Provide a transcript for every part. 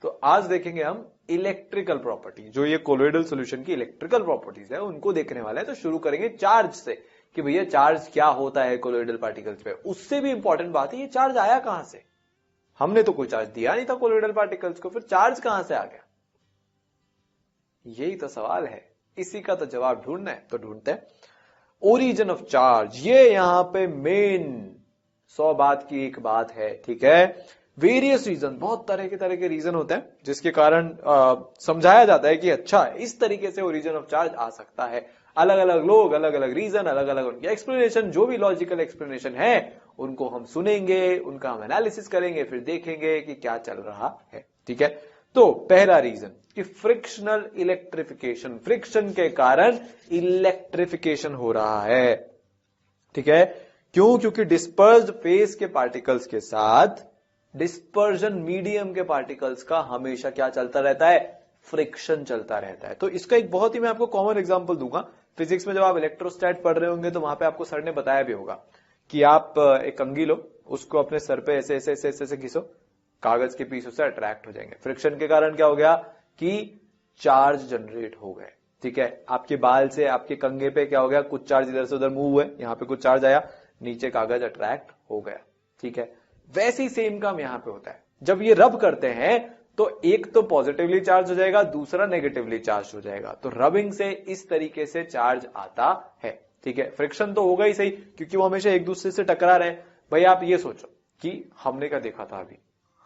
तो आज देखेंगे हम इलेक्ट्रिकल प्रॉपर्टी, जो ये कोलोइडल सॉल्यूशन की इलेक्ट्रिकल प्रॉपर्टीज है उनको देखने वाले हैं। तो शुरू करेंगे चार्ज से कि भैया चार्ज क्या होता है कोलोइडल पार्टिकल्स पे। उससे भी इंपॉर्टेंट बात है ये चार्ज आया कहां से। हमने तो कोई चार्ज दिया नहीं था कोलोइडल पार्टिकल्स को, फिर चार्ज कहां से आ गया, यही तो सवाल है। इसी का तो जवाब ढूंढना है, तो ढूंढते हैं। ओरिजिन ऑफ चार्ज, ये यहां पे मेन 100 बात की एक बात है, ठीक है। वेरियस रीजन, बहुत तरह के रीजन होते हैं जिसके कारण समझाया जाता है कि अच्छा इस तरीके से ओरिजिन ऑफ चार्ज आ सकता है। अलग अलग लोग, अलग अलग रीजन, अलग अलग उनके एक्सप्लेनेशन, जो भी लॉजिकल एक्सप्लेनेशन है उनको हम सुनेंगे, उनका हम एनालिसिस करेंगे, फिर देखेंगे कि क्या चल रहा है, ठीक है। तो पहला रीजन कि फ्रिक्शनल इलेक्ट्रिफिकेशन, फ्रिक्शन के कारण इलेक्ट्रिफिकेशन हो रहा है, ठीक है। क्यों? क्योंकि डिस्पर्स्ड फेज के पार्टिकल्स के साथ डिस्पर्जन मीडियम के पार्टिकल्स का हमेशा क्या चलता रहता है, फ्रिक्शन चलता रहता है। तो इसका एक बहुत ही मैं आपको कॉमन एग्जांपल दूंगा। फिजिक्स में जब आप इलेक्ट्रोस्टैट पढ़ रहे होंगे तो वहां पे आपको सर ने बताया भी होगा कि आप एक कंघी लो, उसको अपने सर पे ऐसे ऐसे ऐसे ऐसे घिसो, कागज के पीस उससे अट्रैक्ट हो जाएंगे। फ्रिक्शन के कारण क्या हो गया कि चार्ज जनरेट हो गए, ठीक है। आपके बाल से आपके कंघे पे क्या हो गया, कुछ चार्ज इधर से उधर मूव हुए, यहां पे कुछ चार्ज आया, नीचे कागज अट्रैक्ट हो गया, ठीक है। वैसे ही सेम काम यहां पे होता है। जब ये रब करते हैं तो एक तो पॉजिटिवली चार्ज हो जाएगा, दूसरा नेगेटिवली चार्ज हो जाएगा। तो रबिंग से इस तरीके से चार्ज आता है, ठीक है। फ्रिक्शन तो होगा ही सही, क्योंकि वो हमेशा एक दूसरे से टकरा रहे। भाई आप ये सोचो कि हमने क्या देखा था अभी,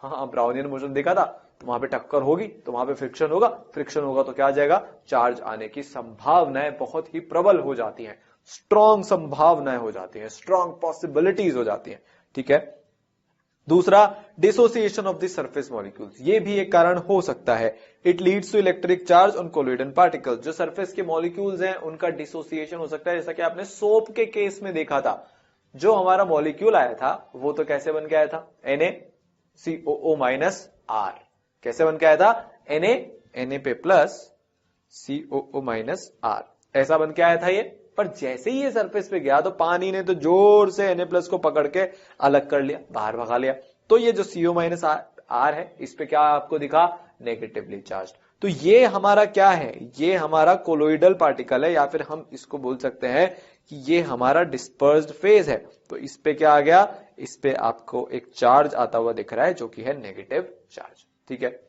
हाँ ब्राउनियन मोशन देखा था, तो वहां पे टक्कर होगी तो वहां पे फ्रिक्शन होगा, फ्रिक्शन होगा तो क्या आ जाएगा, चार्ज आने की संभावनाएं बहुत ही प्रबल हो जाती हैं, स्ट्रॉन्ग संभावनाएं हो जाती हैं, स्ट्रॉन्ग पॉसिबिलिटीज हो जाती हैं, ठीक है। दूसरा, dissociation of the surface molecules, ये भी एक कारण हो सकता है। It leads to electric charge on colloidal particles, जो सरफेस के मॉलिक्यूल्स हैं उनका डिसोसिएशन हो सकता है। जैसा कि आपने सोप के केस में देखा था, जो हमारा मॉलिक्यूल आया था वो तो कैसे बन के आया था, NaCOO-R, कैसे बन के आया था, Na पे प्लस COO-R, ऐसा बन के आया था ये। पर जैसे ही ये सरफेस पे गया तो पानी ने तो जोर से Na प्लस को पकड़ के अलग कर लिया, बाहर भगा लिया। तो ये जो CO-R है, इस पे क्या आपको दिखा, नेगेटिवली चार्ज। तो ये हमारा क्या है, ये हमारा कोलोइडल पार्टिकल है, या फिर हम इसको बोल सकते हैं कि ये हमारा डिस्पर्स्ड फेज है। तो इस पे क्या आ गया, इस पे आपको एक चार्ज आता हुआ दिख रहा है जो कि है नेगेटिव चार्ज, ठीक है।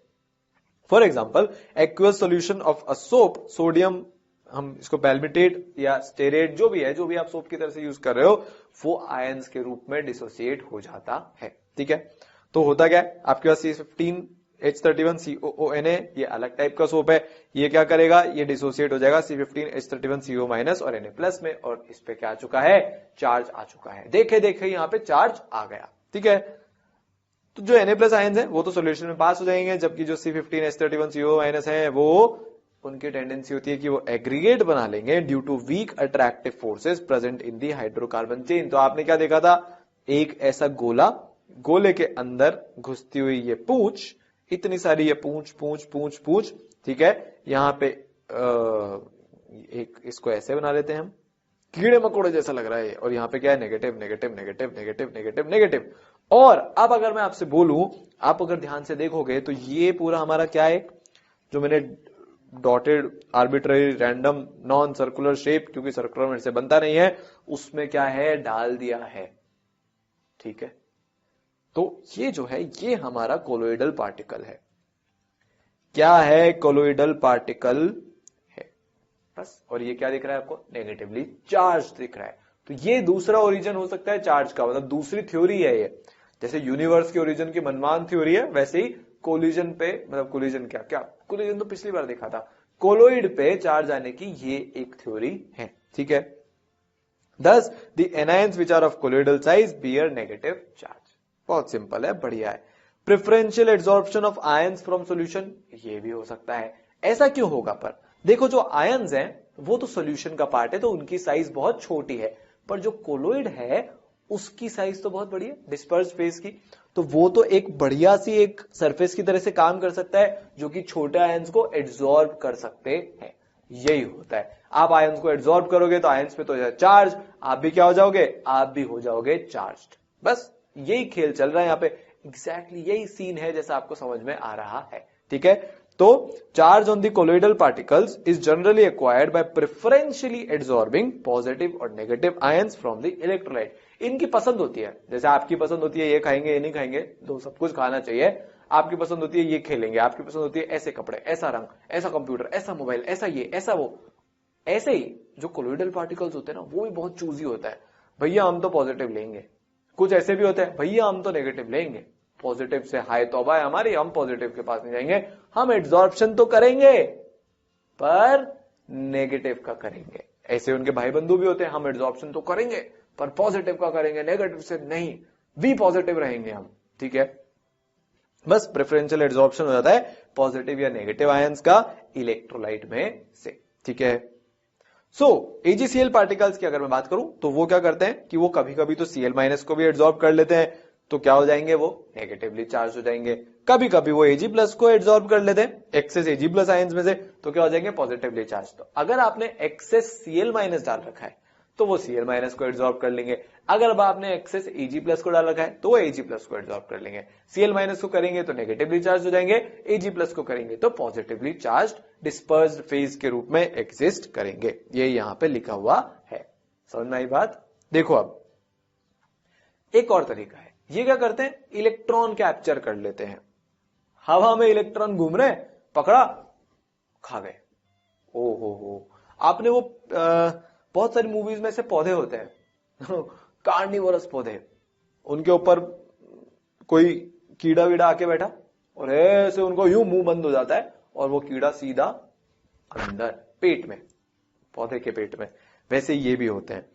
For example, aqueous solution of a soap, sodium, हम इसको पैल्मिटेट या स्टेरेट जो भी है, जो भी आप सोप की तरह से यूज कर रहे हो, वो आयंस के रूप में डिसोसिएट हो जाता है, ठीक है। तो होता क्या है, आपके पास C15H31COONA, ये अलग टाइप का सोप है, ये क्या करेगा, ये डिसोसिएट हो जाएगा C15H31CO- और Na+ में, और इस पे क्या आ चुका है, चार्ज आ चुका है। देखे देखे यहां पे चार्ज आ गया, ठीक है। तो जो Na+ आयंस है वो तो सॉल्यूशन में पास हो जाएंगे, जबकि जो C15H31CO- है वो, उनकी टेंडेंसी होती है कि वो एग्रीगेट बना लेंगे due to weak attractive forces present in the hydrocarbon chain. तो आपने क्या देखा था, एक ऐसा गोला, गोले के अंदर घुसती हुई ये पूंछ, इतनी सारी ये पूंछ पूंछ पूंछ पूंछ, ठीक है। यहां पे एक इसको ऐसे बना लेते हैं हम, कीड़े मकोड़े जैसा लग रहा है, और यहां पे क्या है, negative negative negative negative negative negative. और अब अगर मैं आपसे बोलूं, आप अगर ध्यान से देखोगे तो ये पूरा हमारा क्या है, जो मैंने dotted arbitrary random non circular shape, क्योंकि सर्कुलर मेरे से बनता नहीं है, उसमें क्या है, डाल दिया है, ठीक है। तो ये जो है, ये हमारा कोलोइडल पार्टिकल है। क्या है, कोलोइडल पार्टिकल है, बस। और ये क्या दिख रहा है आपको, नेगेटिवली चार्ज दिख रहा है। तो ये दूसरा ओरिजिन हो सकता है चार्ज का, मतलब दूसरी थ्योरी है ये। जैसे यूनिवर्स के ओरिजिन की मनमान थ्योरी है, वैसे ही कोलिजन पे, मतलब कोलिजन क्या क्या कोलिजन तो पिछली बार देखा था, कोलोइड पे चार्ज आने की ये एक थ्योरी है, ठीक है। Thus, the anions which are of colloidal size bear negative charge. बहुत सिंपल है, बढ़िया है। Preferential adsorption of ions from solution, ये भी हो सकता है। ऐसा क्यों होगा, पर देखो जो आयंस हैं वो तो सॉल्यूशन का पार्ट है, तो उनकी साइज बहुत छोटी है, पर जो कोलोइड है उसकी साइज तो बहुत बड़ी है, डिस्पर्स फेज की। तो वो तो एक बढ़िया सी एक सरफेस की तरह से काम कर सकता है, जो कि छोटे आयंस को एड्सॉर्ब कर सकते हैं। यही होता है, आप आयंस को एड्सॉर्ब करोगे तो आयंस पे तो चार्ज, आप भी क्या हो जाओगे, आप भी हो जाओगे चार्ज्ड। बस यही खेल चल रहा है यहाँ पे, एग्जैक्टली यही सीन है जैसा आपको समझ में आ रहा है, ठीक है। तो charge on the colloidal particles is generally acquired by preferentially absorbing positive और negative ions from the electrolyte. इनकी पसंद होती है, जैसे आपकी पसंद होती है ये खाएंगे ये नहीं खाएंगे, तो सब कुछ खाना चाहिए। आपकी पसंद होती है ये खेलेंगे, आपकी पसंद होती है ऐसे कपड़े, ऐसा रंग, ऐसा कंप्यूटर, ऐसा मोबाइल, ऐसा ये, ऐसा वो। ऐसे ही जो कोलोइडल पार्टिकल्स होते हैं ना, वो भी बहुत चूजी होता है। भैया हम तो पॉजिटिव लेंगे, कुछ ऐसे भी होते हैं भैया हम तो नेगेटिव लेंगे। पॉजिटिव से हाय तौबा है हमारी, हम पॉजिटिव के पास नहीं जाएंगे, हम एब्जॉर्प्शन तो करेंगे पर नेगेटिव का करेंगे। ऐसे उनके भाई बंधु भी होते हैं, हम एब्जॉर्प्शन तो करेंगे पर पॉजिटिव का करेंगे, नेगेटिव से नहीं, भी पॉजिटिव रहेंगे हम। ठीक है, बस प्रेफरेंशियल एब्जॉर्प्शन हो जाता है पॉजिटिव या नेगेटिव आयंस का इलेक्ट्रोलाइट में से। ठीक है। सो AgCl पार्टिकल्स की अगर मैं बात करूं तो वो क्या करते हैं कि वो कभी कभी तो Cl- को भी एब्जॉर्ब कर लेते हैं, तो क्या हो जाएंगे, वो नेगेटिवली चार्ज हो जाएंगे। कभी कभी वो Ag+ को एब्जॉर्ब कर लेते हैं एक्सेस Ag+ आयंस में से, तो क्या हो जाएंगे, पॉजिटिवली चार्ज। तो अगर आपने एक्सेस Cl- डाल रखा है तो वो Cl- को एब्जॉर्ब कर लेंगे। अगर अब आपने एक्सेस Ag+ को डाल रखा है तो वो Ag+ को एब्जॉर्ब कर लेंगे। Cl- को करेंगे तो नेगेटिवली चार्ज हो जाएंगे, Ag+ को करेंगे तो पॉजिटिवली चार्ज डिस्पर्स्ड फेज के रूप में एग्जिस्ट करेंगे। ये यहां पे लिखा हुआ है। समझ में आई बात? देखो अब एक और तरीका है, ये क्या करते हैं, इलेक्ट्रॉन कैप्चर कर लेते हैं। हवा में इलेक्ट्रॉन घूम रहे, पकड़ा, खा गए। ओ हो, आपने वो बहुत सारी मूवीज में ऐसे पौधे होते हैं कार्निवोरस पौधे, उनके ऊपर कोई कीड़ा वीड़ा आके बैठा और ऐसे उनको यूं मुंह बंद हो जाता है और वो कीड़ा सीधा अंदर पेट में, पौधे के पेट में। वैसे ये भी होते हैं।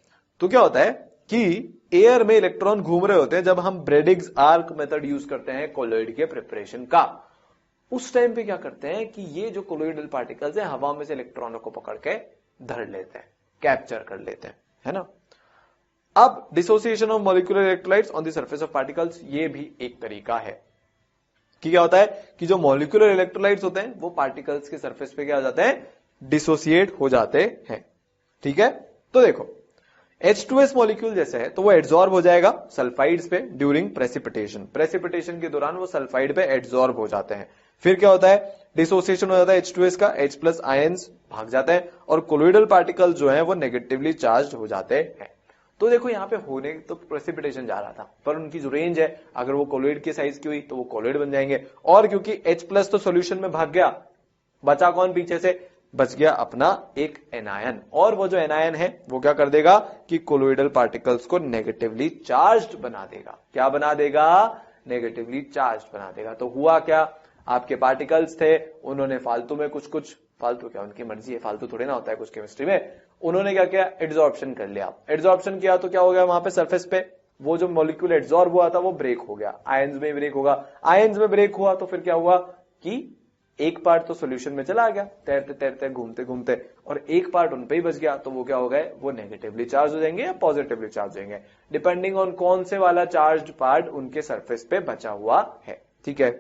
तो क्या होता है कि एयर में इलेक्ट्रॉन घूम रहे होते हैं जब हम ब्रेडिग्स आर्क मेथड यूज करते हैं कोलोइड के प्रिपरेशन का। उस टाइम पे क्या करते हैं कि ये जो कोलोइडल पार्टिकल्स हैं हवा में से इलेक्ट्रॉनों को पकड़ के धर लेते हैं, कैप्चर कर लेते हैं, है ना। अब dissociation of molecular electrolytes on the surface of particles, ये भी एक तरीका है कि क्या होता है कि जो मॉलिक्यूलर इलेक्ट्रोलाइट्स होते हैं वो पार्टिकल्स के सरफेस पे क्या हो जाते हैं, डिसोसिएट हो जाते हैं। ठीक है, तो देखो H2S मॉलिक्यूल जैसे है तो वो एड्सॉर्ब हो जाएगा सल्फाइड्स पे ड्यूरिंग प्रेसिपिटेशन, प्रेसिपिटेशन के दौरान वो सल्फाइड पे एड्सॉर्ब हो जाते हैं। फिर क्या होता है, डिसोसिएशन हो जाता है H2S का, H+ आयंस भाग जाते हैं और कोलोइडल पार्टिकल्स जो है वो नेगेटिवली चार्ज हो जाते हैं। तो देखो यहां पे होने तो प्रेसिपिटेशन जा रहा था, पर उनकी जो रेंज है, अगर वो कोलोइड के साइज की हुई तो वो कोलोइड बन जाएंगे, और क्योंकि H+ तो सॉल्यूशन में भाग गया, बचा कौन पीछे से, बच गया अपना एक एनायन, और वो जो एनायन है वो क्या कर देगा कि कोलोइडल पार्टिकल्स को नेगेटिवली चार्ज्ड बना देगा। क्या बना देगा, नेगेटिवली चार्ज्ड बना देगा। तो हुआ क्या, आपके पार्टिकल्स थे, उन्होंने फालतू में कुछ फालतू क्या, उनकी मर्जी है, फालतू थोड़े ना होता है कुछ केमिस्ट्री में, उन्होंने क्या किया, एड्सॉर्प्शन कर लिया। एड्सॉर्प्शन किया तो क्या हो गया, वहां पे सरफेस पे वो जो मॉलिक्यूल एड्सॉर्ब हुआ था वो ब्रेक हो गया, आयंस में ब्रेक होगा। आयंस में ब्रेक हुआ तो फिर क्या हुआ कि एक पार्ट तो सॉल्यूशन में चला गया तैरते तैरते घूमते घूमते, और एक पार्ट उन पे ही बच गया, तो वो क्या हो गए, वो नेगेटिवली चार्ज हो जाएंगे या पॉजिटिवली चार्ज हो जाएंगे, डिपेंडिंग ऑन कौन से वाला चार्ज पार्ट उनके सरफेस पे बचा हुआ है। ठीक है,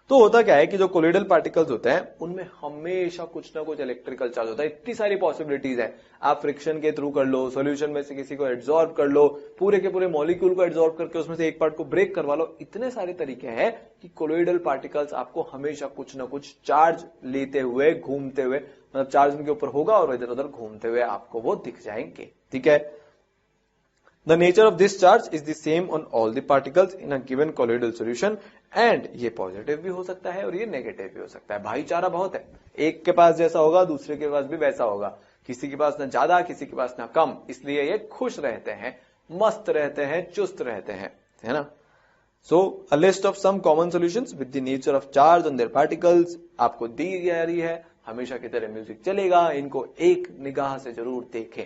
तो होता क्या है कि जो कोलोइडल पार्टिकल्स होते हैं उनमें हमेशा कुछ ना कुछ इलेक्ट्रिकल चार्ज होता है। इतनी सारी पॉसिबिलिटीज है, आप फ्रिक्शन के थ्रू कर लो, सॉल्यूशन में से किसी को एड्सॉर्ब कर लो, पूरे के पूरे मॉलिक्यूल को एड्सॉर्ब करके उसमें से एक पार्ट को ब्रेक करवा लो। इतने सारे तरीके हैं कि कोलोइडल पार्टिकल्स आपको हमेशा कुछ ना कुछ चार्ज लेते हुए, घूमते हुए, मतलब चार्ज उनके ऊपर होगा और इधर उधर घूमते हुए आपको वो दिख जाएंगे। ठीक है, The nature of this charge is the same on all the particles in a given colloidal solution, and ये पॉजिटिव भी हो सकता है और ये नेगेटिव भी हो सकता है। भाईचारा बहुत है, एक के पास जैसा होगा दूसरे के पास भी वैसा होगा, किसी के पास ना ज्यादा किसी के पास ना कम, इसलिए ये खुश रहते हैं, मस्त रहते हैं, चुस्त रहते हैं, है ना। So a list of some common solutions with the nature of charge on their particles आपको दी जा रही है। हमेशा की तरह म्यूजिक चलेगा, इनको एक निगाह से जरूर देखें।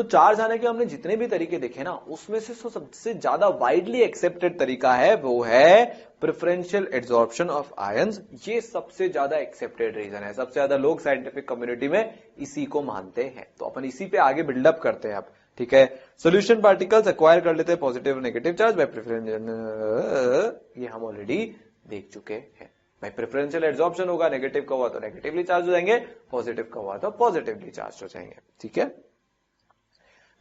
तो चार्ज आने के हमने जितने भी तरीके देखे ना, उसमें से सबसे ज्यादा वाइडली एक्सेप्टेड तरीका है वो है प्रेफरेंशियल एड्सॉर्प्शन ऑफ आयंस। ये सबसे ज्यादा एक्सेप्टेड रीजन है, सबसे ज्यादा लोग साइंटिफिक कम्युनिटी में इसी को मानते हैं। तो अपन इसी पे आगे बिल्डअप करते हैं अब, ठीक है। सोल्यूशन पार्टिकल्स एक्वायर कर लेते हैं पॉजिटिव और नेगेटिव चार्ज बाय प्रेफरेंशियल, ये हम ऑलरेडी देख चुके हैं। भाई प्रेफरेंशियल एड्सॉर्प्शन होगा, नेगेटिव का हुआ तो नेगेटिवली चार्ज हो जाएंगे, पॉजिटिव का हुआ तो पॉजिटिवली चार्ज हो जाएंगे, ठीक है।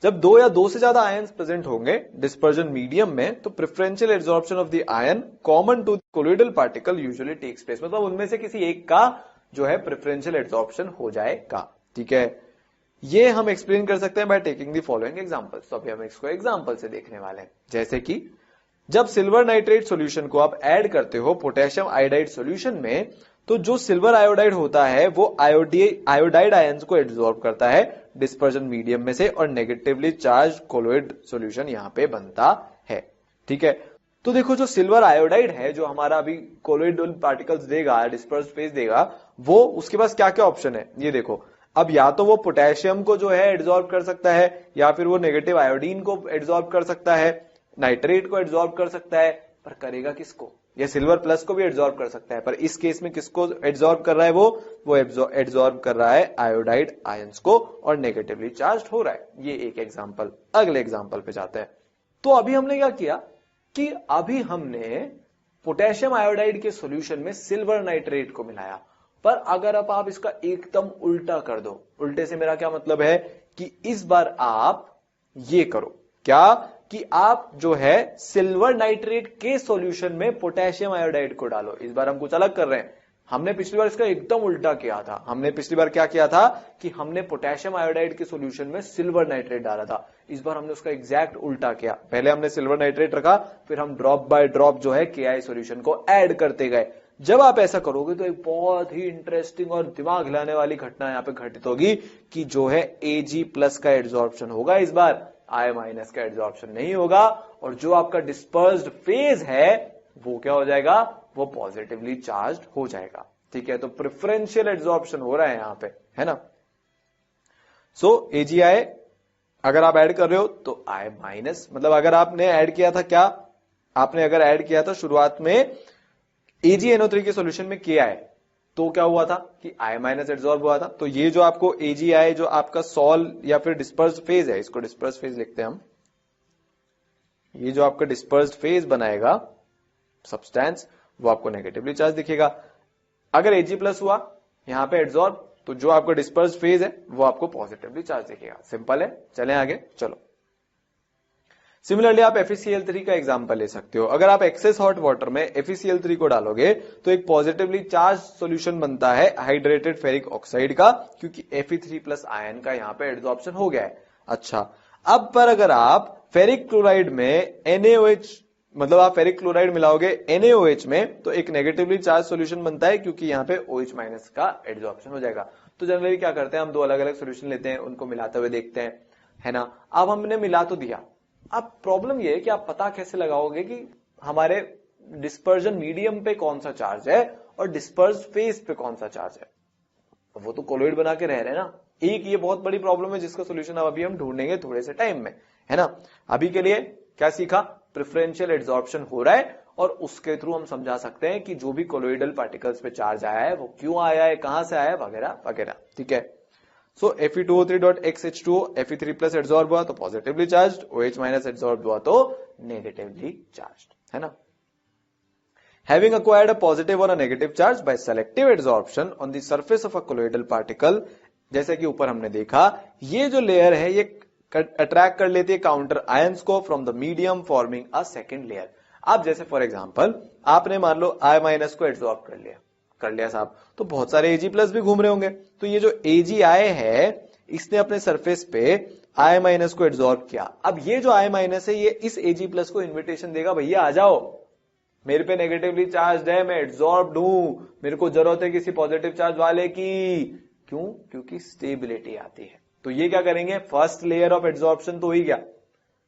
जब दो या दो से ज्यादा आयंस प्रेजेंट होंगे डिस्पर्जन मीडियम में, तो preferential adsorption of the ion common to colloidal particle usually takes place, मतलब उनमें से किसी एक का जो है प्रेफरेंशियल एड्सॉर्प्शन हो जाएगा, ठीक है। ये हम एक्सप्लेन कर सकते हैं by taking the following examples. तो अभी हम इसको एग्जांपल से देखने वाले हैं। जैसे कि जब सिल्वर नाइट्रेट सॉल्यूशन को आप ऐड करते हो पोटेशियम आयोडाइड सॉल्यूशन में, तो जो सिल्वर आयोडाइड होता है वो आयोडाइड आयंस को एब्जॉर्ब करता है डिस्पर्जन मीडियम में से, और नेगेटिवली चार्ज कोलोइड सॉल्यूशन यहां पे बनता है, ठीक है। तो देखो जो सिल्वर आयोडाइड है, जो हमारा अभी कोलोइडल पार्टिकल्स देगा, डिस्पर्स फेज देगा, वो उसके पास क्या क्या ऑप्शन है ये देखो। अब या तो वो पोटेशियम को जो है एड्सॉर्ब कर सकता है, या फिर वो नेगेटिव आयोडीन को एड्सॉर्ब कर सकता है, नाइट्रेट को एड्सॉर्ब कर सकता है, पर करेगा किसको? या सिल्वर प्लस को भी एड्सॉर्ब कर सकता है, पर इस केस में किसको एड्सॉर्ब कर रहा है? वो एड्सॉर्ब कर रहा है आयोडाइड आयंस को, और नेगेटिवली चार्ज हो रहा है। ये एक एग्जांपल। अगले एग्जांपल पे जाते हैं। तो अभी हमने क्या किया कि अभी हमने पोटेशियम आयोडाइड के सॉल्यूशन में सिल्वर नाइट्रेट को मिलाया, पर अगर अब आप इसका एकदम उल्टा कर दो, उल्टे से मेरा क्या मतलब है कि इस बार आप ये करो क्या कि आप जो है सिल्वर नाइट्रेट के सॉल्यूशन में पोटेशियम आयोडाइड को डालो। इस बार हम कुछ अलग कर रहे हैं। हमने पिछली बार इसका एकदम उल्टा किया था। हमने पिछली बार क्या किया था कि हमने पोटेशियम आयोडाइड के सॉल्यूशन में सिल्वर नाइट्रेट डाला था। इस बार हमने उसका एग्जैक्ट उल्टा किया। पहले हमने सिल्वर नाइट्रेट रखा, फिर हम ड्रॉप बाय ड्रॉप जो है KI सॉल्यूशन को ऐड करते गए। जब आप ऐसा करोगे तो एक बहुत ही इंटरेस्टिंग और दिमाग हिलाने वाली घटना यहां पे घटित होगी कि जो है Ag+ का एड्सॉर्प्शन होगा, इस बार I- का एड्सॉर्प्शन नहीं होगा, और जो आपका डिस्पर्स्ड फेज है वो क्या हो जाएगा? वो पॉजिटिवली चार्ज हो जाएगा, ठीक है। तो प्रेफरेंशियल एड्सॉर्प्शन हो रहा है यहां पे, है ना। सो AgI अगर आप ऐड कर रहे हो तो I-, मतलब अगर आपने ऐड किया था क्या, आपने अगर ऐड किया था शुरुआत में AgNO3 के सॉल्यूशन में KI, तो क्या हुआ था कि I- एड्सॉर्ब हुआ था। तो ये जो आपको AgI जो आपका सॉल या फिर डिस्पर्स्ड फेज है, इसको डिस्पर्स्ड फेज लिखते हैं हम, ये जो आपका डिस्पर्स्ड फेज बनाएगा सब्सटेंस, वो आपको नेगेटिवली चार्ज दिखेगा। अगर Ag+ हुआ यहां पे एड्सॉर्ब, तो जो आपका डिस्पर्स्ड फेज है वो आपको पॉजिटिवली चार्ज दिखेगा। सिंपल है। चलें आगे, चलो। सिमिलरली आप FeCl3 का एग्जांपल ले सकते हो। अगर आप एक्सेस हॉट वाटर में FeCl3 को डालोगे तो एक पॉजिटिवली चार्ज सॉल्यूशन बनता है हाइड्रेटेड फेरिक ऑक्साइड का, क्योंकि Fe3+ आयन का यहां पे एड्सॉर्प्शन हो गया है। अच्छा, अब पर अगर आप फेरिक क्लोराइड में NaOH, मतलब आप फेरिक क्लोराइड मिलाओगे NaOH में, तो एक नेगेटिवली चार्ज सॉल्यूशन बनता है, क्योंकि यहां पे OH- का एड्सॉर्प्शन हो जाएगा। तो जनरली क्या करते हैं, हम दो अलग अलग सॉल्यूशन लेते हैं, उनको मिलाते हुए देखते हैं, है ना। अब हमने मिला तो दिया, अब प्रॉब्लम यह है कि आप पता कैसे लगाओगे कि हमारे डिस्पर्जन मीडियम पे कौन सा चार्ज है और डिस्पर्स फेज पे कौन सा चार्ज है। वो तो कोलोइड बना के रह रहे हैं ना। एक ये बहुत बड़ी प्रॉब्लम है जिसका सोल्यूशन अब अभी हम ढूंढेंगे थोड़े से टाइम में, है ना। अभी के लिए क्या सीखा? प्रेफरेंशियल एड्सॉर्प्शन हो रहा है, और उसके थ्रू हम समझा सकते हैं कि जो भी कोलोइडल पार्टिकल्स पे चार्ज आया है वो क्यों आया है, कहां से आया है, वगैरह वगैरह, ठीक है। सो Fe2O3.xH2O Fe3+ एड्सॉर्ब हुआ तो पॉजिटिवली चार्ज्ड, OH- एड्सॉर्ब हुआ तो नेगेटिवली चार्ज्ड, है ना। Having acquired a positive or a negative charge by selective adsorption on the surface of a colloidal particle, जैसे कि ऊपर हमने देखा, ये जो लेयर है ये अट्रैक्ट कर लेती है काउंटर आयंस को from the medium forming a second layer. अब जैसे फॉर एग्जांपल आपने मान लो I- को एड्सॉर्ब कर लिया साहब, तो बहुत सारे Ag+ भी घूम रहे होंगे। तो ये जो AgI है इसने अपने सरफेस पे I- को एड्सॉर्ब किया। अब ये जो I- है ये इस Ag+ को इन्विटेशन देगा, भैया आ जाओ, मेरे पे नेगेटिवली चार्ज है, मैं एड्सॉर्ब्ड हूं, मेरे को जरूरत है किसी पॉजिटिव चार्ज वाले की। क्यों? क्योंकि स्टेबिलिटी आती है। तो ये क्या करेंगे, फर्स्ट लेयर ऑफ एड्सॉर्प्शन तो ही गया,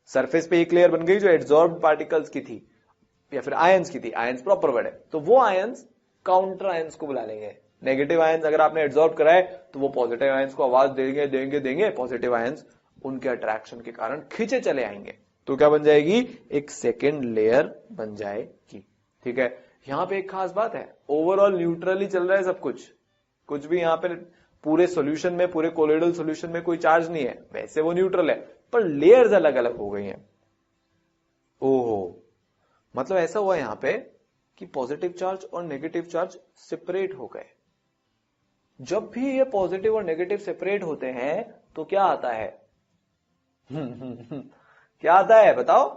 सरफेस पे एक लेयर बन गई जो एड्सॉर्ब्ड पार्टिकल्स की थी या फिर आयंस की थी। आयंस प्रॉपर वर्ड है, तो वो आयंस काउंटर आयंस को बुला लेंगे। नेगेटिव आयंस अगर आपने एड्सॉर्ब कराए तो वो पॉजिटिव आयंस को आवाज देंगे, पॉजिटिव आयंस उनके अट्रैक्शन के कारण खींचे चले आएंगे, तो क्या बन जाएगी, एक सेकेंड लेयर बन जाएगी। ठीक है, यहां पे एक खास बात है, ओवरऑल न्यूट्रली चल रहा है सब कुछ भी यहां पे पूरे सॉल्यूशन में, पूरे कोलोइडल सॉल्यूशन में कोई चार्ज नहीं है, वैसे वो न्यूट्रल है, पर लेयर्स अलग अलग हो गई हैं। ओहो, मतलब ऐसा हुआ यहां पे कि पॉजिटिव चार्ज और नेगेटिव चार्ज सेपरेट हो गए। जब भी ये पॉजिटिव और नेगेटिव सेपरेट होते हैं तो क्या आता है क्या आता है बताओ,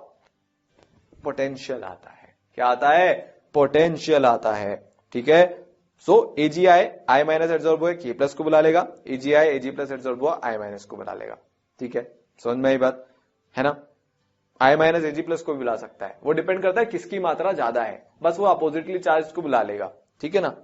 पोटेंशियल आता है। क्या आता है, पोटेंशियल आता है। ठीक है, सो एजीआई आई माइनस एड्सॉर्ब हुआ के प्लस को बुला लेगा, एजीआई एजी प्लस एड्सॉर्ब हुआ आई माइनस को बुला लेगा। ठीक है, समझ में आई बात है ना। आई माइनस एजी प्लस को भी बुला सकता है, वो डिपेंड करता है किसकी मात्रा ज्यादा है, बस वो अपोजिटली चार्ज को बुला लेगा। ठीक है ना,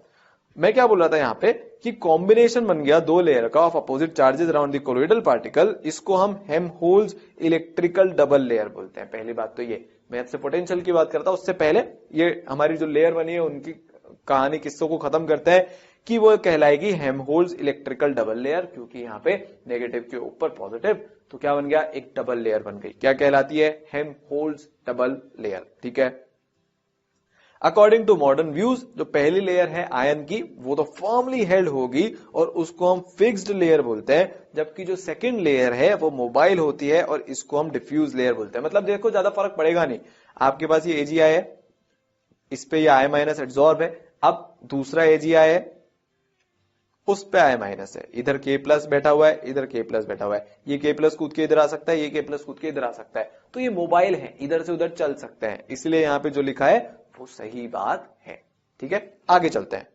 मैं क्या बोल रहा था यहां पे कि कॉम्बिनेशन बन गया दो लेयर का of opposite charges around the colloidal particle, इसको हम हेल्महोल्ट्ज इलेक्ट्रिकल डबल लेयर बोलते हैं। पहली बात तो ये, मैं आपसे पोटेंशियल की बात करता हूं उससे पहले ये हमारी जो लेयर बनी है उनकी कहानी किस्सों को खत्म करते हैं कि वो कहलाएगी हेल्महोल्ट्ज इलेक्ट्रिकल डबल लेयर, क्योंकि यहां पे नेगेटिव के ऊपर पॉजिटिव, तो क्या बन गया, एक डबल लेयर बन गई। क्या कहलाती है, हेल्महोल्ट्ज डबल लेयर। ठीक है, अकॉर्डिंग टू मॉडर्न व्यूज जो पहली लेयर है आयन की वो तो फर्मली हेल्ड होगी और उसको हम फिक्स्ड लेयर बोलते हैं, जबकि जो सेकंड लेयर है वो मोबाइल होती है और इसको हम डिफ्यूज लेयर बोलते हैं। मतलब देखो ज्यादा फर्क पड़ेगा नहीं, आपके पास ये एजीआई है, इस पे ये आई माइनस एड्सॉर्ब है, अब दूसरा एजीआई है उस पे आई माइनस है, इधर के प्लस बैठा हुआ है, इधर के प्लस बैठा हुआ है, ये के प्लस कूद के इधर आ सकता है, ये के प्लस कूद के इधर आ सकता है, तो ये मोबाइल है, इधर से उधर चल सकते हैं, इसलिए यहां पे जो लिखा है वो सही बात है। ठीक है, आगे चलते हैं।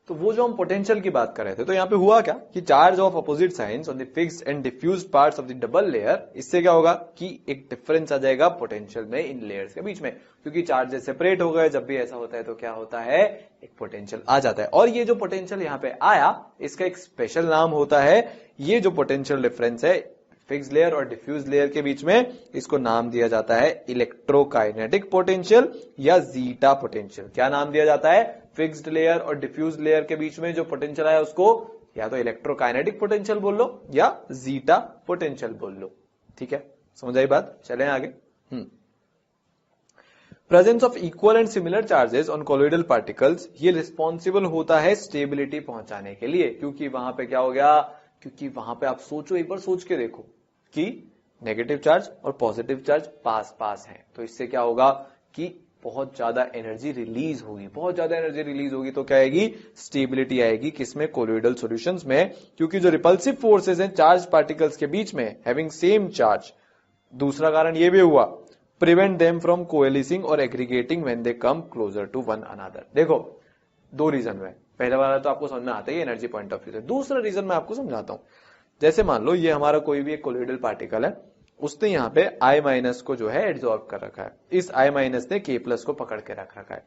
तो वो जो हम पोटेंशियल की बात कर रहे थे, तो यहां पे हुआ क्या कि charge of opposite signs on the fixed and diffused parts of the double layer, इससे क्या होगा कि एक डिफरेंस आ जाएगा पोटेंशियल में इन लेयर्स के बीच में, क्योंकि चार्जेस सेपरेट हो गए। जब भी ऐसा होता है तो क्या होता है, एक पोटेंशियल आ जाता है। और ये जो पोटेंशियल यहां पे आया, इसका एक स्पेशल नाम होता है, ये जो पोटेंशियल डिफरेंस है फिक्स्ड लेयर और डिफ्यूज लेयर के बीच में, इसको नाम दिया जाता है इलेक्ट्रोकाइनेटिक पोटेंशियल या जीटा पोटेंशियल। क्या नाम दिया जाता है, फिक्स्ड लेयर और डिफ्यूज लेयर के बीच में जो पोटेंशियल आया उसको या तो इलेक्ट्रोकाइनेटिक पोटेंशियल बोल लो या जीटा पोटेंशियल बोल लो। ठीक है, समझ आई बात, चलें आगे। Presence of equal and similar charges on colloidal particles, ये रिस्पॉन्सिबल होता है स्टेबिलिटी पहुंचाने के लिए, क्योंकि वहां पे क्या हो गया, क्योंकि वहां पे आप सोचो, एक बार सोच के देखो कि नेगेटिव चार्ज और पॉजिटिव चार्ज पास पास हैं, तो इससे क्या होगा कि बहुत ज्यादा एनर्जी रिलीज होगी, बहुत ज्यादा एनर्जी रिलीज होगी, तो क्या आएगी, स्टेबिलिटी आएगी, किसमें, कोलोइडल सॉल्यूशंस में, क्योंकि जो रिपल्सिव फोर्सेस हैं चार्ज पार्टिकल्स के बीच में हैविंग सेम चार्ज। दूसरा कारण ये भी हुआ, प्रिवेंट देम फ्रॉम कोएलिसिंग और aggregating when they come closer to one another. देखो दो रीजन है, पहला वाला तो आपको समझ में आता है एनर्जी पॉइंट ऑफ व्यू से, दूसरा रीजन मैं आपको समझाता हूं। जैसे मान लो ये हमारा कोई भी एक कोलोइडल पार्टिकल है, उसने यहाँ पे आई माइनस को जो है एड्सॉर्ब कर रखा है, इस आई माइनस ने के प्लस को पकड़ के रख रखा है।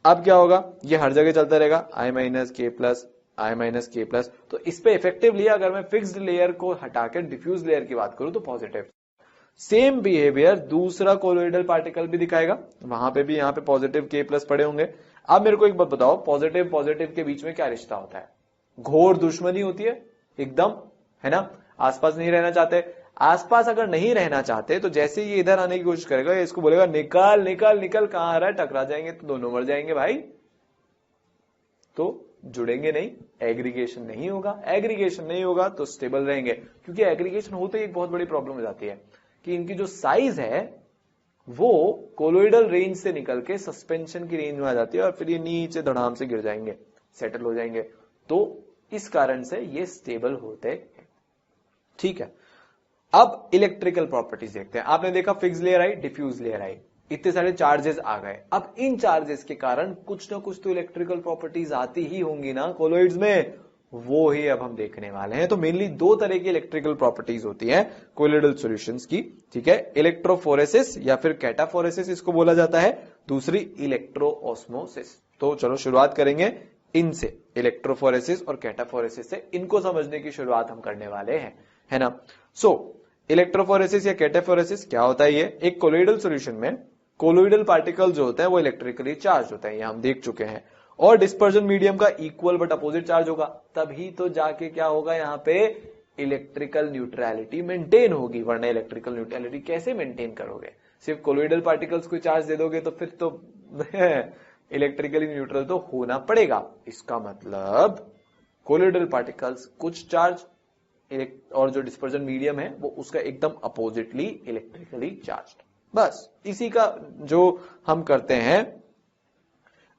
अब क्या होगा, ये हर जगह चलता रहेगा, आई माइनस के प्लस, आई माइनस के प्लस, तो इस पे इफेक्टिवली अगर मैं फिक्स्ड लेयर को हटाकर डिफ्यूज लेयर की बात करूं तो पॉजिटिव। सेम बिहेवियर दूसरा कोलोइडल पार्टिकल भी दिखाएगा, वहां पे भी यहाँ पे पॉजिटिव के प्लस पड़े होंगे। अब मेरे को एक बात बताओ, पॉजिटिव पॉजिटिव के बीच में क्या रिश्ता होता है, घोर दुश्मनी होती है एकदम, है ना, आसपास नहीं रहना चाहते। आसपास अगर नहीं रहना चाहते तो जैसे ये इधर आने की कोशिश करेगा, ये इसको बोलेगा निकाल निकाल निकल, कहां आ रहा है, टकरा जाएंगे तो दोनों मर जाएंगे भाई, तो जुड़ेंगे नहीं, एग्रीगेशन नहीं होगा, एग्रीगेशन नहीं होगा तो स्टेबल रहेंगे, क्योंकि एग्रीगेशन होते ही एक बहुत बड़ी प्रॉब्लम हो जाती है कि इनकी जो साइज है वो कोलोइडल रेंज से निकल के सस्पेंशन की रेंज में आ जाती है और फिर ये नीचे धड़ाम से गिर जाएंगे, सेटल हो जाएंगे, तो इस कारण से ये स्टेबल होते हैं। ठीक है, अब इलेक्ट्रिकल प्रॉपर्टीज देखते हैं। आपने देखा fixed layer I, diffuse layer I, इतने सारे चार्जेस आ गए। अब इन चार्जेस के कारण कुछ ना कुछ तो इलेक्ट्रिकल प्रॉपर्टीज आती ही होंगी ना कोलोइड्स में, वो ही अब हम देखने वाले हैं। तो मेनली दो तरह की इलेक्ट्रिकल प्रॉपर्टीज होती हैं कोलोइडल सॉल्यूशंस की। ठीक है, इलेक्ट्रोफोरेसिस या फिर कैटाफोरेसिस इसको बोला जाता है, दूसरी इलेक्ट्रोऑस्मोसिस। तो चलो शुरुआत करेंगे इनसे, इलेक्ट्रोफोरेसिस और कैटाफोरेसिस से, इनको समझने की शुरुआत हम करने वाले हैं, है ना। सो इलेक्ट्रोफोरेसिस या कैटाफोरेसिस क्या होता है, ये एक कोलोइडल सॉल्यूशन में कोलोइडल पार्टिकल जो होते हैं वो इलेक्ट्रिकली चार्ज होते हैं, ये हम देख चुके हैं, और डिस्पर्जन मीडियम का इक्वल बट अपोजिट चार्ज होगा, तभी तो जाके क्या होगा, यहाँ पे इलेक्ट्रिकल न्यूट्रलिटी मेंटेन होगी, वरना इलेक्ट्रिकल न्यूट्रलिटी कैसे मेंटेन करोगे? सिर्फ कोलोइडल पार्टिकल्स को चार्ज दे दोगे तो फिर तो इलेक्ट्रिकली न्यूट्रल तो होना पड़ेगा। इसका मतलब कोलोइडल पार्टिकल्स कुछ चार्ज और जो डिस्पर्जन मीडियम है वो उसका एकदम अपोजिटली इलेक्ट्रिकली चार्ज्ड। बस इसी का जो हम करते हैं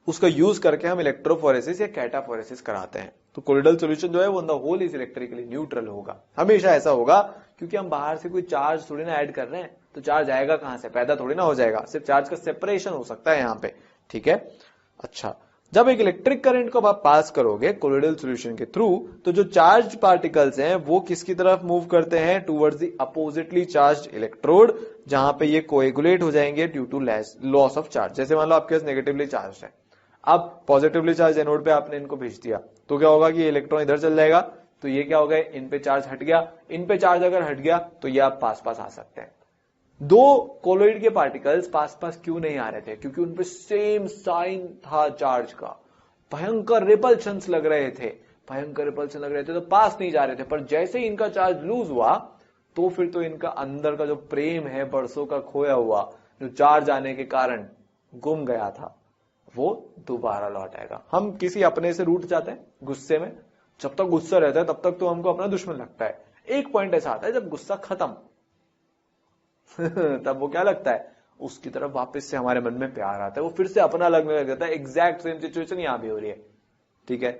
उसका यूज करके हम इलेक्ट्रोफोरेसिस या कैटाफोरेसिस कराते हैं। तो कोलोइडल सॉल्यूशन जो है वो on the whole is electrically neutral होगा, हमेशा ऐसा होगा, क्योंकि हम बाहर से कोई चार्ज थोड़ी ना ऐड कर रहे हैं, तो चार्ज आएगा कहां से? पैदा थोड़ी ना हो जाएगा, सिर्फ चार्ज का सेपरेशन हो सकता है यहां पे, ठीक है। अच्छा, जब एक इलेक्ट्रिक करंट को आप पास करोगे कोलोइडल सॉल्यूशन के थ्रू, तो जो चार्ज पार्टिकल्स हैं वो किसकी तरफ मूव करते हैं? Towards the oppositely charged electrode, जहां पे ये कोएगुलेट हो जाएंगे due to loss of charge. जैसे मान लो आपके पास नेगेटिवली चार्ज है, अब पॉजिटिवली चार्ज एनोड पे आपने इनको भेज दिया, तो क्या होगा कि इलेक्ट्रॉन इधर चल जाएगा, तो ये क्या हो गए, इन पे चार्ज हट गया, इन पे चार्ज अगर हट गया तो ये आप पास पास आ सकते हैं। दो कोलोइड के पार्टिकल्स पास पास क्यों नहीं आ रहे थे? क्योंकि उनपे सेम साइन था चार्ज का, भयंकर रिपल्शंस लग रहे थे, तो पास नहीं जा रहे थे। पर जैसे ही इनका चार्ज लूज हुआ तो फिर तो इनका अंदर का जो प्रेम है, बरसों का खोया हुआ, जो चार्ज आने के कारण गुम गया था, वो दोबारा लौट आएगा। हम किसी अपने से रूठ जाते हैं गुस्से में, जब तक गुस्सा रहता है तब तक तो हमको अपना दुश्मन लगता है। एक पॉइंट ऐसा आता है जब गुस्सा खत्म तब वो क्या लगता है, उसकी तरफ वापस से हमारे मन में प्यार आता है, वो फिर से अपना लगने लग जाता है। एग्जैक्ट सेम सिचुएशन यहां भी हो रही है, ठीक है।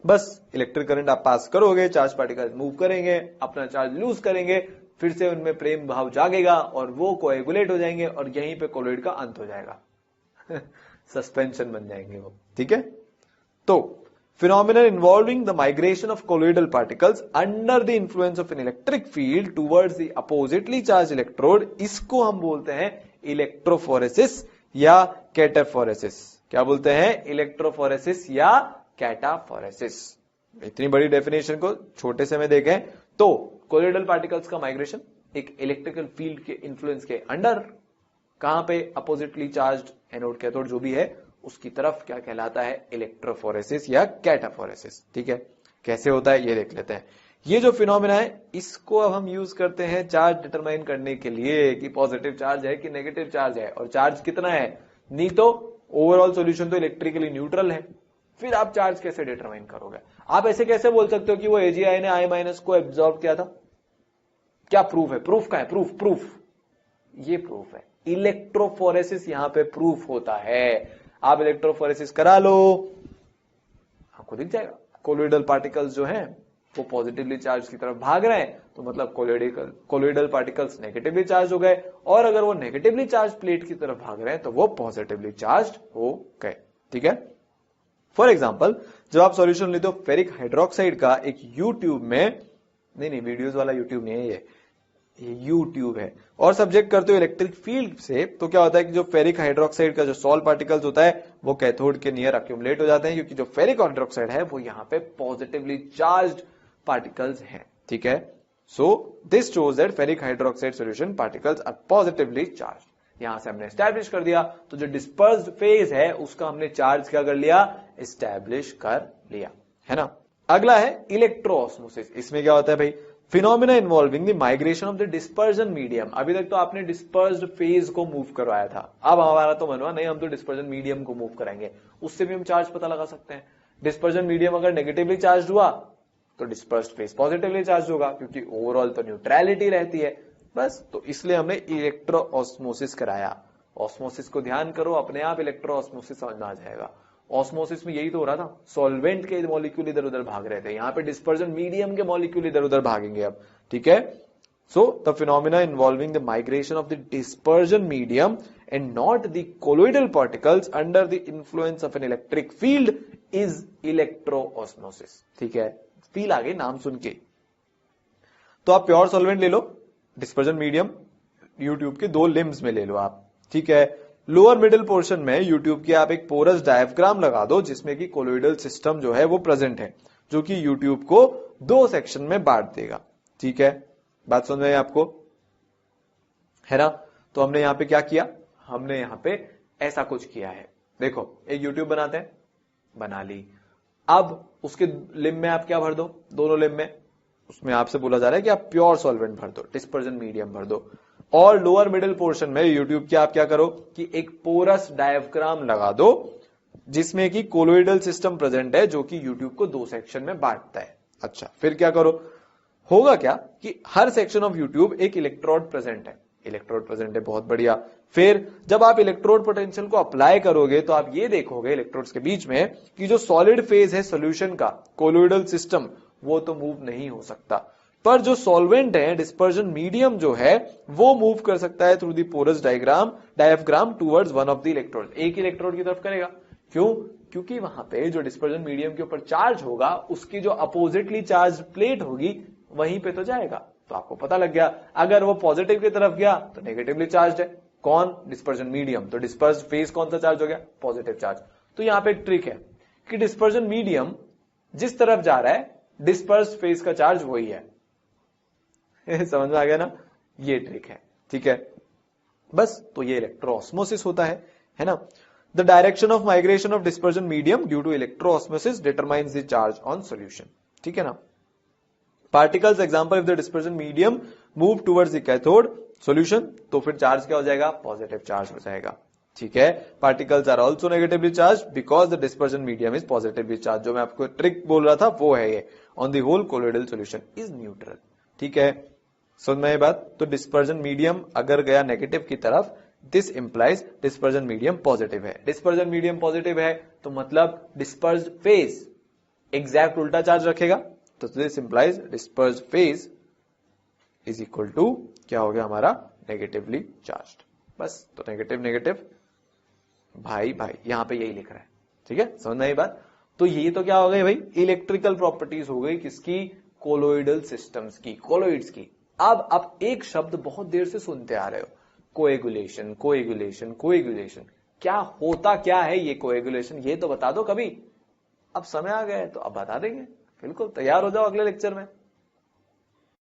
बस इलेक्ट्रिक करंट आप पास करोगे, चार्ज पार्टिकल मूव करेंगे, अपना चार्ज लूज करेंगे, फिर से उनमें प्रेम भाव जागेगा और वो कोएगुलेट हो जाएंगे और यहीं पे कोलोइड का अंत हो जाएगा सस्पेंशन बन जाएंगे वो, ठीक है। तो phenomenon involving the migration of colloidal particles under the influence of an electric field towards the oppositely charged electrode, इसको हम बोलते हैं इलेक्ट्रोफोरेसिस या कैटाफोरेसिस। क्या बोलते हैं? इलेक्ट्रोफोरेसिस या कैटाफोरेसिस। इतनी बड़ी डेफिनेशन को छोटे से में देखें तो कोलोइडल पार्टिकल्स का माइग्रेशन एक इलेक्ट्रिकल फील्ड के इन्फ्लुएंस के अंडर, कहां पे? अपोजिटली चार्ज्ड एनोड कैथोड जो भी है उसकी तरफ, क्या कहलाता है? इलेक्ट्रोफोरेसिस या कैटाफोरेसिस, ठीक है। कैसे होता है ये देख लेते हैं। ये जो फिनोमेना है इसको अब हम यूज करते हैं चार्ज डिटरमाइन करने के लिए कि पॉजिटिव चार्ज है कि नेगेटिव चार्ज है और चार्ज कितना है। नहीं तो ओवरऑल सॉल्यूशन तो इलेक्ट्रिकली न्यूट्रल है, फिर आप चार्ज कैसे डिटरमाइन करोगे? आप ऐसे कैसे बोल सकते हो कि वो एजीआई ने आई माइनस को एब्जॉर्ब किया था? क्या प्रूफ है? प्रूफ का है, प्रूफ ये प्रूफ है। इलेक्ट्रोफोरेसिस यहां पे प्रूफ होता है। आप इलेक्ट्रोफोरेसिस करा लो, आपको दिख जाएगा कोलोइडल पार्टिकल्स जो हैं वो पॉजिटिवली चार्ज की तरफ भाग रहे हैं, तो मतलब कोलोइडल पार्टिकल्स नेगेटिवली चार्ज हो गए, और अगर वो नेगेटिवली चार्ज प्लेट की तरफ भाग रहे हैं तो वो पॉजिटिवली चार्ज हो गए, ठीक है। फॉर एग्जाम्पल, जब आप सॉल्यूशन लेते हो फेरिक हाइड्रोक्साइड का एक यूट्यूब में, नहीं वीडियोज वाला यूट्यूब नहीं है ये यूट्यूब है, और सब्जेक्ट करते हो इलेक्ट्रिक फील्ड से, तो क्या होता है कि जो फेरिक हाइड्रोक्साइड का जो सॉल्ट पार्टिकल्स होता है वो कैथोड के नियर अक्यूमुलेट हो जाते हैं, क्योंकि जो फेरिक हाइड्रोक्साइड है वो यहां पे पॉजिटिवली चार्ज्ड पार्टिकल्स हैं, ठीक है। So this shows that ferric hydroxide solution particles are positively charged. यहां से हमने एस्टैब्लिश कर दिया, तो जो डिस्पर्स्ड फेज है उसका हमने चार्ज क्या कर लिया? एस्टैब्लिश कर लिया, है ना। अगला है इलेक्ट्रोऑस्मोसिस। इसमें क्या होता है भाई? Phenomena involving the migration of the dispersion medium. अभी तक तो आपने डिस्पर्स्ड फेज को मूव करवाया था, अब हमारा तो मनवा नहीं, हम तो डिस्पर्जन मीडियम को मूव कराएंगे, उससे भी हम चार्ज पता लगा सकते हैं। डिस्पर्जन मीडियम अगर नेगेटिवली चार्ज हुआ तो डिस्पर्स्ड फेज पॉजिटिवली चार्ज होगा, क्योंकि ओवरऑल तो न्यूट्रलिटी रहती है। बस तो इसलिए हमने इलेक्ट्रोऑस्मोसिस कराया। ऑस्मोसिस को ध्यान करो, अपने आप इलेक्ट्रोऑस्मोसिस समझ में आ जाएगा। ऑस्मोसिस में यही तो हो रहा था, सॉल्वेंट के मॉलिक्यूल इधर उधर भाग रहे थे, यहां पे डिस्पर्जन मीडियम के मॉलिक्यूल इधर उधर भागेंगे अब, ठीक है। So the phenomena involving the migration of the dispersion medium and not the colloidal particles under the influence of an electric field is electroosmosis, ठीक है। फील आ गई नाम सुन के। तो आप प्योर सॉल्वेंट ले लो, डिस्पर्जन मीडियम यूट्यूब के दो लिम्स में ले लो आप, ठीक है। लोअर मिडिल पोर्शन में यूट्यूब के आप एक पोरस डायफ्राम लगा दो जिसमें कि कोलोइडल सिस्टम जो है वो प्रेजेंट है, जो कि यूट्यूब को दो सेक्शन में बांट देगा, ठीक है। बात समझ में आपको, है ना। तो हमने यहां पे क्या किया? हमने यहां पे ऐसा कुछ किया है, देखो एक यूट्यूब बनाते हैं, बना ली। अब उसके लिम में आप क्या भर दो? दोनों लिम में उसमें आपसे बोला जा रहा है कि आप प्योर सॉल्वेंट भर दो, डिस्पर्जन मीडियम भर दो। और लोअर मिडिल पोर्शन में यूट्यूब के आप क्या करो कि एक पोरस डायफ्राम लगा दो जिसमें कि कोलोइडल सिस्टम प्रेजेंट है, जो कि यूट्यूब को 2 सेक्शन में बांटता है। अच्छा, फिर क्या करो, होगा क्या कि हर सेक्शन ऑफ यूट्यूब एक इलेक्ट्रोड प्रेजेंट है, इलेक्ट्रोड प्रेजेंट है, बहुत बढ़िया। फिर जब आप इलेक्ट्रोड पोटेंशियल को अप्लाई करोगे तो आप ये देखोगे इलेक्ट्रोड्स के बीच में कि जो सॉलिड फेज है सॉल्यूशन का, कोलोइडल सिस्टम, वो तो मूव नहीं हो सकता, पर जो सॉल्वेंट है, डिस्पर्जन मीडियम जो है, वो मूव कर सकता है through the porous diaphragm towards one of the electrode, एक इलेक्ट्रोड की तरफ करेगा। क्यों? क्योंकि वहां पे जो डिस्पर्जन मीडियम के ऊपर चार्ज होगा उसकी जो अपोजिटली चार्ज प्लेट होगी वहीं पे तो जाएगा। तो आपको पता लग गया, अगर वो पॉजिटिव की तरफ गया तो नेगेटिवली चार्ज है। कौन? Dispersion medium. तो डिस्पर्स फेज कौन सा चार्ज हो गया? Positive charge. तो यहां पे एक ट्रिक है कि डिस्पर्जन मीडियम जिस तरफ जा रहा है डिस्पर्स फेज का चार्ज वही है। समझ में आ गया ना? ये ट्रिक है, ठीक है। बस, तो ये इलेक्ट्रोऑस्मोसिस होता है ना। The direction of migration of dispersion medium due to electroosmosis determines the charge on solution, ठीक है ना। Particles example, if the dispersion medium move towards the cathode solution, तो फिर चार्ज क्या हो जाएगा? पॉजिटिव चार्ज हो जाएगा, ठीक है। Particles are also negatively charge because the dispersion medium is positively charge. जो मैं आपको ट्रिक बोल रहा था वो है ये। On the whole colloidal solution is neutral, ठीक है। समझ में ये बात? तो डिस्पर्जन मीडियम अगर गया नेगेटिव की तरफ, this implies dispersion medium positive है। डिस्पर्जन मीडियम पॉजिटिव है तो मतलब डिस्पर्स्ड फेज एग्जैक्ट उल्टा चार्ज रखेगा, तो this implies dispersed phase is equal to क्या हो गया हमारा? Negatively charged. बस, तो नेगेटिव नेगेटिव भाई भाई, यहां पे यही लिख रहा है, ठीक है। समझ में ये बात? तो ये तो क्या हो गई भाई? इलेक्ट्रिकल प्रॉपर्टीज हो गई किसकी? कोलोइडल सिस्टम्स की, कोलोइड्स की। अब आप एक शब्द बहुत देर से सुनते आ रहे हो, कोएगुलेशन कोएगुलेशन कोएगुलेशन। क्या होता क्या है ये कोएगुलेशन? ये तो बता दो कभी। अब समय आ गया है तो अब बता देंगे, बिल्कुल तैयार हो जाओ अगले लेक्चर में।